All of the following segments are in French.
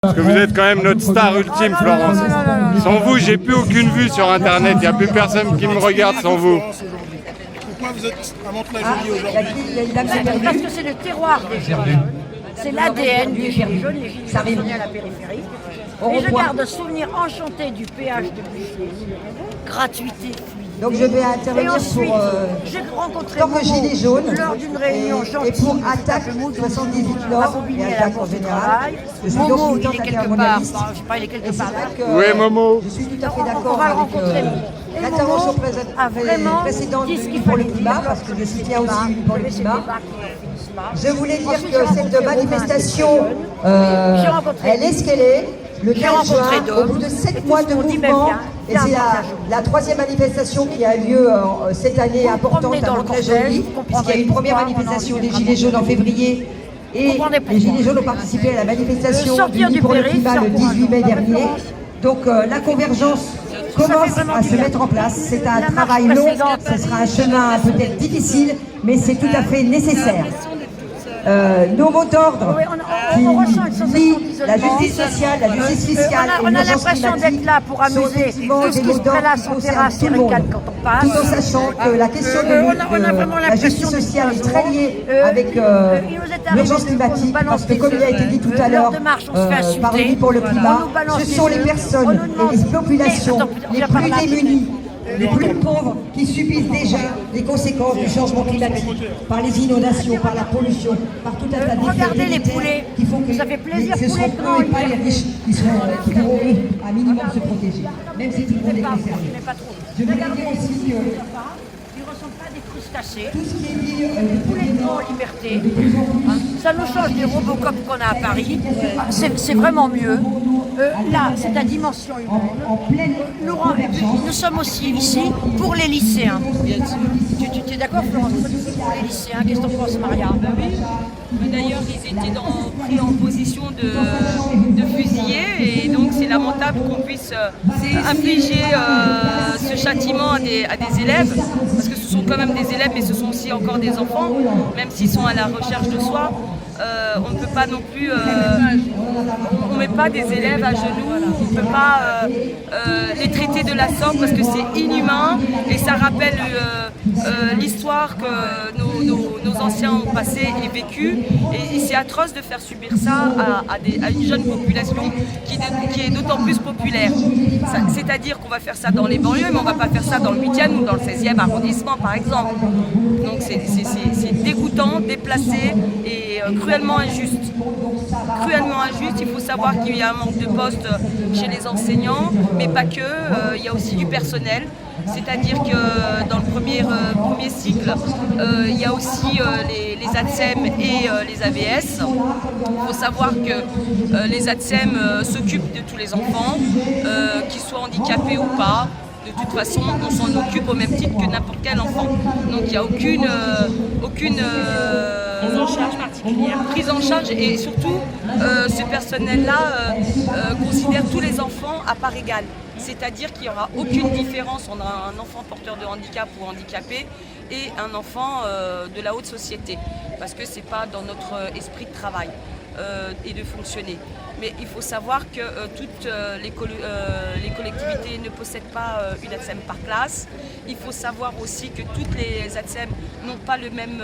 Parce que vous êtes quand même notre star ultime, Florence. Sans vous, j'ai plus aucune vue sur Internet. Il n'y a plus personne qui me regarde sans vous. Pourquoi vous êtes à Mantes-la-Jolie aujourd'hui? Parce que c'est le terroir des Gilets jaunes. C'est l'ADN des Gilets jaunes, les Gilets jaunes à la périphérie. Et je garde souvenir enchanté du péage de Buffet. Gratuité. Donc je vais intervenir ensuite, pour j'ai rencontré tant que Gilets jaunes lors d'une réunion et pour Attaque 78 Nord et Attaque en général. Je suis donc Momo, il militante est quelque part, intermondialiste. je sais pas, il est quelque Et c'est part vrai là. que Oui, Momo. je suis tout à fait On d'accord va le avec rencontrer. Et l'intervention Momo a vraiment précédente dit de ce Unis qu'il pour le fallait climat, dire. parce que je soutiens aussi Unis pour le climat. Je voulais dire Ensuite, que j'ai cette rencontré manifestation, Romain, j'ai rencontré elle est ce qu'elle est. Le 15 rencontré juin, d'autres. au bout de 7 mois de On dit même mouvement, bien, et c'est la troisième manifestation qui a lieu cette année importante promenez à dans le Mantes-la-Jolie, cortège, puisqu'il y a eu une première pourquoi on manifestation en des dit Gilets jaunes en février, et Comprenez les Gilets jaunes ont participé à la manifestation sortir d'Unis du pour le périph', climat le ça pour un 18 mai jour. dernier. Donc la convergence commence vraiment à du se bien. mettre en place. C'est un La marche travail long, précédente. ce sera un chemin peut-être difficile, mais c'est tout à fait nécessaire. Nos mots d'ordre Oui, on ressent une sensation qui d'isolement. la justice sociale, la justice fiscale et On a l'urgence l'impression climatique d'être là pour sont amuser effectivement tout ce des qui mots se d'ordre prélasse qui en concernent terrasse tout et le monde. ricane quand on passe. Tout en sachant que la question de la justice sociale est très liée avec l'urgence climatique, parce que comme il a été dit tout à l'heure par Unis pour le climat, ce sont les personnes et les populations les plus démunies, les plus pauvres qui subissent déjà les conséquences du changement climatique, par les inondations, par la pollution, par tout un tas d'effets Regardez les délétères poulets, qui font que ça fait plaisir, ce sont poulets eux et pas les riches qui pourront eux, à minimum se protéger, même si tout le monde est concerné. Je voudrais dire aussi que Ils ne ressemblent pas à des crustacés. tout ce qui est dit Complètement en liberté. Ça nous change des Robocop qu'on a à Paris. C'est vraiment mieux. Là, c'est à dimension humaine. Nous sommes aussi ici pour les lycéens. Tu es d'accord, Florence? Pour les lycéens, qu'est-ce que tu en penses, Maria? D'ailleurs, ils étaient pris en position de fusiller, et donc c'est lamentable qu'on puisse infliger ce châtiment à des élèves, parce que ce sont quand même des élèves, mais ce sont aussi encore des enfants, même s'ils sont à la recherche de soi. On ne peut pas non plus, on ne met pas des élèves à genoux, on ne peut pas les traiter de la sorte, parce que c'est inhumain, et ça rappelle l'histoire que nos anciens ont passée et vécue, et c'est atroce de faire subir ça à une jeune population qui est d'autant plus populaire. C'est-à-dire qu'on va faire ça dans les banlieues, mais on ne va pas faire ça dans le 8e ou dans le 16e arrondissement, par exemple. Donc c'est dégoûtant, déplacé et cruellement injuste. Cruellement injuste. Il faut savoir qu'il y a un manque de postes chez les enseignants, mais pas que. Il y a aussi du personnel. C'est-à-dire que dans le premier cycle, il y a aussi les ATSEM et les AVS. Il faut savoir que les ATSEM s'occupent de tous les enfants, qu'ils soient handicapés ou pas. De toute façon, on s'en occupe au même titre que n'importe quel enfant. Donc il n'y a aucune prise en charge particulière. Prise en charge, et surtout, ce personnel-là considère tous les enfants à part égale. C'est-à-dire qu'il n'y aura aucune différence entre un enfant porteur de handicap ou handicapé et un enfant de la haute société, parce que ce n'est pas dans notre esprit de travail et de fonctionner. Mais il faut savoir que toutes les collectivités ne possèdent pas une ATSEM par classe. Il faut savoir aussi que toutes les ATSEM n'ont pas le même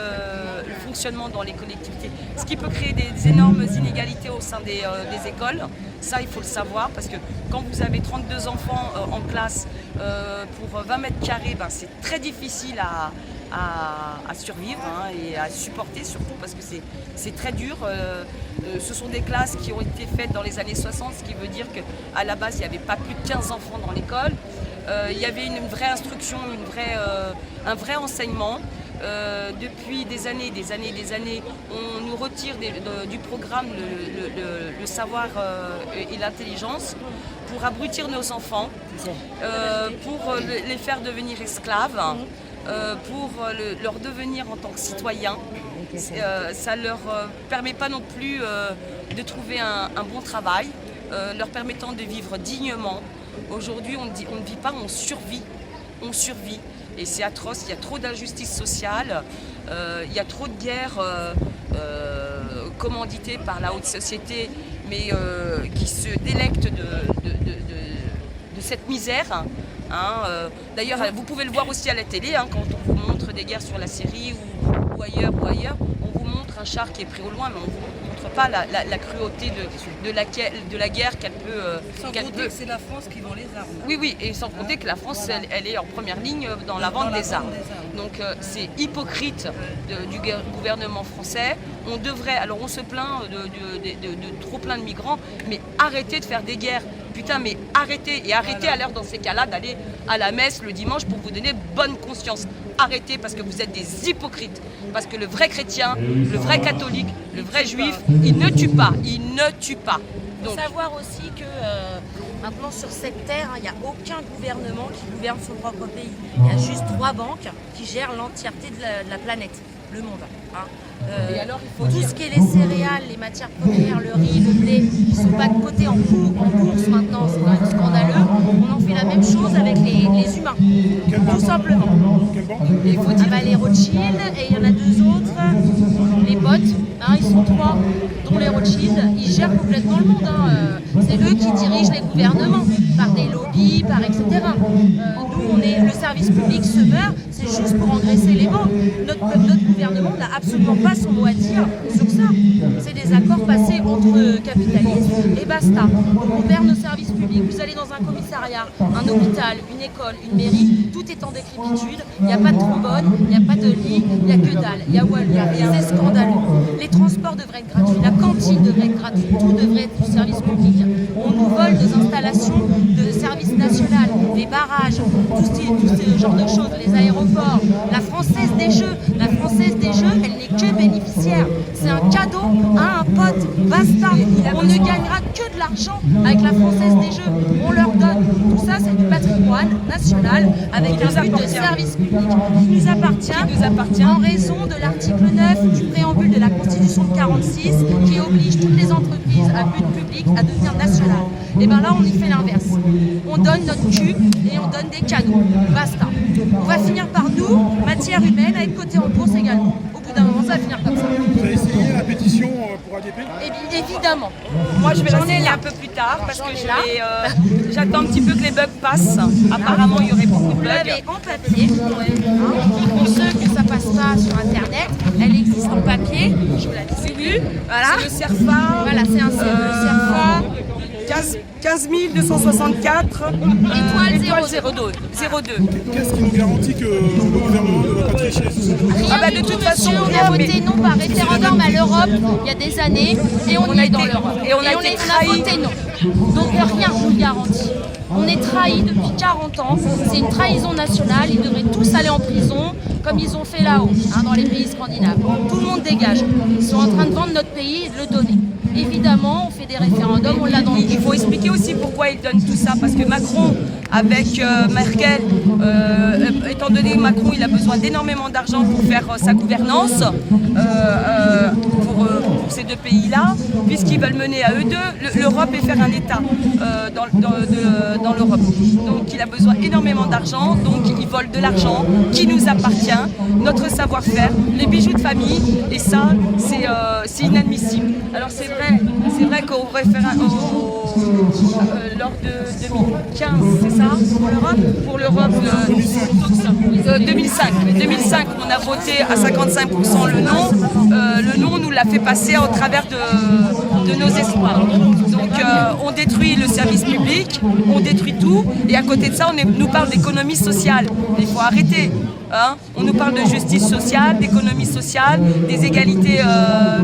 fonctionnement dans les collectivités, ce qui peut créer des énormes inégalités au sein des écoles. Ça, il faut le savoir, parce que quand vous avez 32 enfants en classe pour 20 mètres carrés, ben, c'est très difficile à survivre et à supporter, surtout parce que c'est très dur. Ce sont des classes qui ont été faites dans les années 60, ce qui veut dire qu'à la base, il n'y avait pas plus de 15 enfants dans l'école. Il y avait une vraie instruction, un vrai enseignement. Depuis des années, on nous retire du programme le savoir et l'intelligence pour abrutir nos enfants, pour les faire devenir esclaves, pour leur devenir en tant que citoyens. Ça ne leur permet pas non plus de trouver un bon travail, leur permettant de vivre dignement. Aujourd'hui, on ne vit pas, on survit. Et c'est atroce, il y a trop d'injustice sociale, il y a trop de guerres commanditées par la haute société, mais qui se délectent de cette misère. D'ailleurs, vous pouvez le voir aussi à la télé, quand on vous montre des guerres sur la Syrie ou ailleurs, on vous montre un char qui est pris au loin, mais on ne vous montre pas la cruauté de la guerre qu'elle peut... Sans compter que c'est la France qui vend les armes. Oui, et sans compter que la France, elle est en première ligne dans la vente des armes. Donc c'est hypocrite du gouvernement français. On devrait, alors on se plaint de trop plein de migrants, mais arrêtez de faire des guerres. Putain, mais arrêtez, et arrêtez alors dans ces cas-là d'aller à la messe le dimanche pour vous donner bonne conscience. Arrêtez parce que vous êtes des hypocrites. Parce que le vrai chrétien, le vrai catholique, le vrai juif, il ne tue pas. Il ne tue pas. Il faut savoir aussi que maintenant sur cette terre, il n'y a aucun gouvernement qui gouverne son propre pays. Il y a juste 3 banques qui gèrent l'entièreté de la planète, le monde. Et alors, il faut tout ce qui est les céréales, les matières premières, le riz, le blé, ils ne sont pas cotés en bourse maintenant, c'est quand même scandaleux. On en fait la même chose avec les humains, tout simplement. il faut dire Les Rothschild, et il y en a 2 autres, les bots, ils sont 3, dont les Rothschild, ils gèrent complètement le monde. C'est eux qui dirigent les gouvernements, par des lobbies, etc. Nous, le service public se meurt, c'est juste pour engraisser les banques. Notre gouvernement n'a absolument pas son mot à dire sur ça. C'est des accords passés entre capitalistes et basta. Donc on perd nos services publics. Vous allez dans un commissariat, un hôpital, une école, une mairie, tout est en décrépitude. Il n'y a pas de trombone, il n'y a pas de lit, il n'y a que dalle. Il y a rien. C'est scandaleux. Les transports devraient être gratuits, la cantine devrait être gratuite, tout devrait être du service public. On nous vole nos installations de service national, les barrages, tout ce genre de choses, les aéroports. La Française des Jeux, elle n'est que bénéficiaire. C'est un cadeau à un pote, basta. On ne gagnera que de l'argent avec la Française des Jeux. On leur donne. Tout ça, c'est du patrimoine national avec un but de service public qui nous appartient en raison de l'article 9 du préambule de la Constitution de 46 qui oblige toutes les entreprises à but public à devenir nationales. Et bien là, on y fait l'inverse. On donne notre cul et on donne des cadeaux. Basta. On va finir par nous, matière humaine, à être coté en bourse également. Au bout d'un moment, ça va finir comme ça. Vous avez essayé la pétition pour ADP? Évidemment. Moi, je vais la signer un peu plus tard parce que j'attends un petit peu que les bugs passent. Apparemment, il y aurait beaucoup de Vous bugs. l'avez en papier. Pour ceux que ça passe pas sur Internet, elle existe en papier. Je vous la distribue. Voilà. C'est le CERFA. Voilà, c'est un CERFA. 15 264 étoile 02. Qu'est-ce qui nous garantit que le gouvernement ne va pas tricher? Rien de toute façon, on a voté non par référendum à l'Europe il y a des années et on est dans l'Europe. Et on a voté non. Donc rien ne nous garantit. On est trahis depuis 40 ans, c'est une trahison nationale, ils devraient tous aller en prison comme ils ont fait là-haut, dans les pays scandinaves. Tout le monde dégage. Ils sont en train de vendre notre pays et de le donner. Évidemment, on fait des référendums, on l'a dans le Il faut expliquer aussi pourquoi ils donnent tout ça, parce que Macron, avec Merkel, étant donné que Macron il a besoin d'énormément d'argent pour faire sa gouvernance, pour ces 2 pays-là, puisqu'ils veulent mener à eux 2 l'Europe et faire un État dans l'Europe. Donc il a besoin énormément d'argent, donc ils volent de l'argent qui nous appartient, notre savoir-faire, les bijoux de famille, et ça, c'est inadmissible. Alors c'est vrai qu'au référendum, lors de 2015, c'est ça, pour l'Europe, 2005, on a voté à 55% le non. Le non, on nous l'a fait passer au travers de nos espoirs. Donc on détruit le service public, on détruit tout, et à côté de ça, on nous parle d'économie sociale. Il faut arrêter. On nous parle de justice sociale, d'économie sociale, des égalités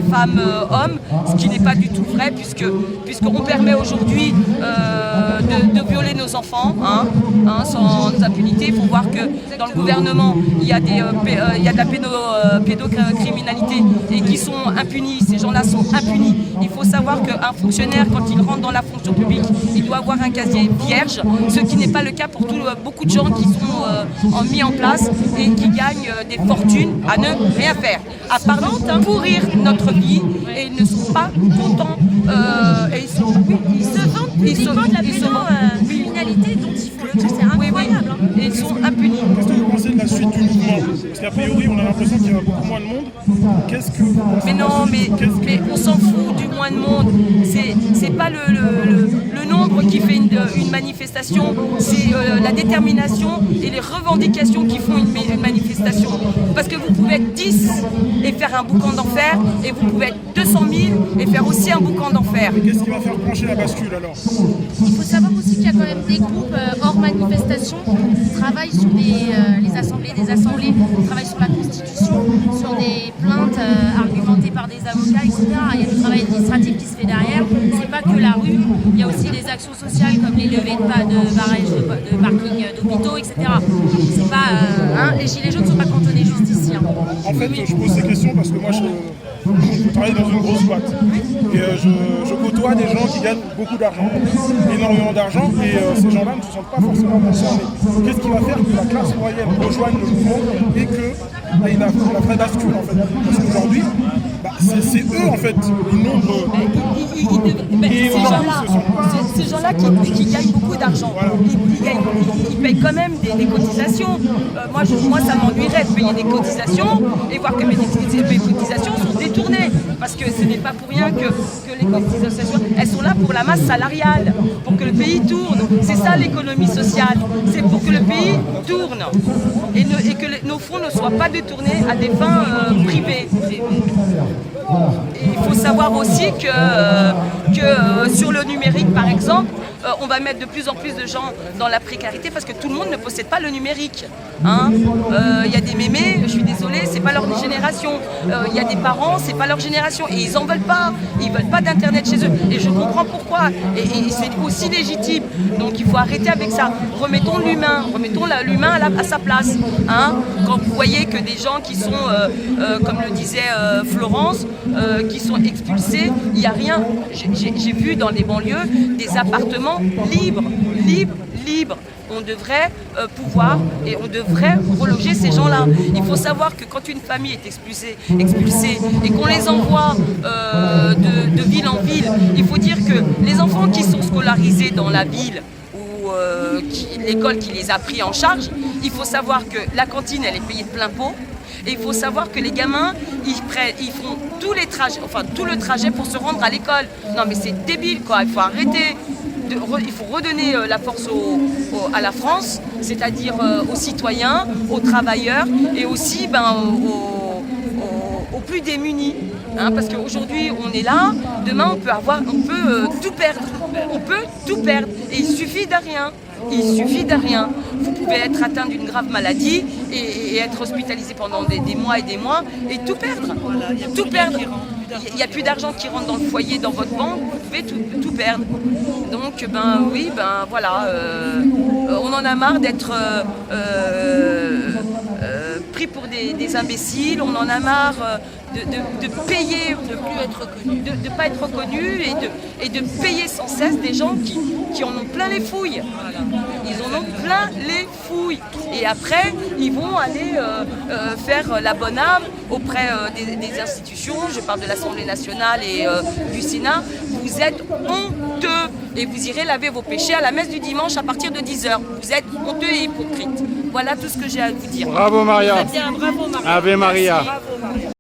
femmes-hommes, ce qui n'est pas du tout vrai, puisqu'on permet aujourd'hui de violer nos enfants sans impunité. Il faut voir que dans le gouvernement, il y a de la pédocriminalité et qui sont impunis. Ces gens-là sont impunis. Il faut savoir qu'un fonctionnaire, quand il rentre dans la fonction publique, il doit avoir un casier vierge, ce qui n'est pas le cas pour beaucoup de gens qui sont mis en place et qui gagnent des fortunes à ne rien faire, à part pourrir notre vie, et ils ne sont pas contents. Et ils se vendent publiquement de la pédocriminalité dont ils font le tout, c'est incroyable. Et ils sont impunis. Qu'est-ce que vous pensez de la suite du mouvement? Parce qu'a priori, on a l'impression qu'il y a beaucoup moins de monde. Qu'est-ce que vous pensez? Mais non, mais on s'en fout du moins de monde. C'est le nombre qui fait une manifestation, c'est la détermination et les revendications qui font une manifestation. Parce que vous pouvez être 10 et faire un boucan d'enfer, et vous pouvez être 200 000 et faire aussi un boucan d'enfer. Qu'est-ce qui va faire pencher la bascule alors? Il faut savoir aussi qu'il y a quand même des groupes hors manifestation qui travaillent sur les assemblées, qui travaillent sur la Constitution, sur des plaintes argumentées par des avocats, etc. Il y a du travail administratif qui se fait derrière. C'est pas que la rue, il y a aussi des actions sociales comme les levées de barrages de parking d'hôpitaux, etc. C'est pas, les gilets jaunes ne sont pas cantonnés juste ici. En fait, je pose ces questions parce que moi, je travaille dans une grosse boîte. Et je côtoie des gens qui gagnent beaucoup d'argent, énormément d'argent, et ces gens-là ne se sentent pas forcément concernés. Qu'est-ce qui va faire que la classe moyenne rejoigne le mouvement et qu'il y a la vraie bascule, en fait? Parce qu'aujourd'hui, c'est eux, en fait, les nombres. Ces gens-là qui gagnent beaucoup d'argent, voilà. Ils payent quand même des cotisations. Moi, ça m'ennuierait de payer des cotisations et voir que mes cotisations sont détournées. Parce que ce n'est pas pour rien que les cotisations, elles sont là pour la masse salariale, pour que le pays tourne. C'est ça l'économie sociale, c'est pour que le pays tourne et que nos fonds ne soient pas détournés à des fins privées. Et il faut savoir aussi que sur le numérique, par exemple, on va mettre de plus en plus de gens dans la précarité parce que tout le monde ne possède pas le numérique. Y a des mémés, je suis désolée, c'est pas leur génération. Il y a des parents, c'est pas leur génération. Et ils en veulent pas. Ils veulent pas d'internet chez eux. Et je comprends pourquoi. Et c'est aussi légitime. Donc il faut arrêter avec ça. Remettons l'humain. Remettons l'humain à sa place. Quand vous voyez que des gens qui sont, comme le disait Florence, qui sont expulsés, il n'y a rien. J'ai vu dans les banlieues des appartements libres. On devrait pouvoir et on devrait reloger ces gens-là. Il faut savoir que quand une famille est expulsée et qu'on les envoie de ville en ville, il faut dire que les enfants qui sont scolarisés dans la ville ou l'école qui les a pris en charge, il faut savoir que la cantine, elle est payée de plein pot. Et il faut savoir que les gamins, ils font tout le trajet pour se rendre à l'école. Non mais c'est débile quoi, il faut arrêter. Il faut redonner la force à la France, c'est-à-dire aux citoyens, aux travailleurs et aussi aux plus démunis. Parce qu'aujourd'hui on est là, demain on peut tout perdre. On peut tout perdre et il suffit de rien. Vous pouvez être atteint d'une grave maladie et être hospitalisé pendant des mois et des mois et tout perdre. Tout perdre. Il n'y a plus d'argent qui rentre dans le foyer, dans votre banque, vous pouvez tout perdre. Donc, voilà, on en a marre d'être pris pour des imbéciles, on en a marre de payer, de ne pas être reconnu et de payer sans cesse des gens qui en ont plein les fouilles. Ils en ont plein les fouilles. Et après, ils vont aller faire la bonne âme auprès des institutions. Je parle de l'Assemblée nationale et du Sénat. Vous êtes honteux et vous irez laver vos péchés à la messe du dimanche à partir de 10h. Vous êtes honteux et hypocrite. Voilà tout ce que j'ai à vous dire. Bravo Maria. Très bien, bravo Maria. Ave Maria. Merci.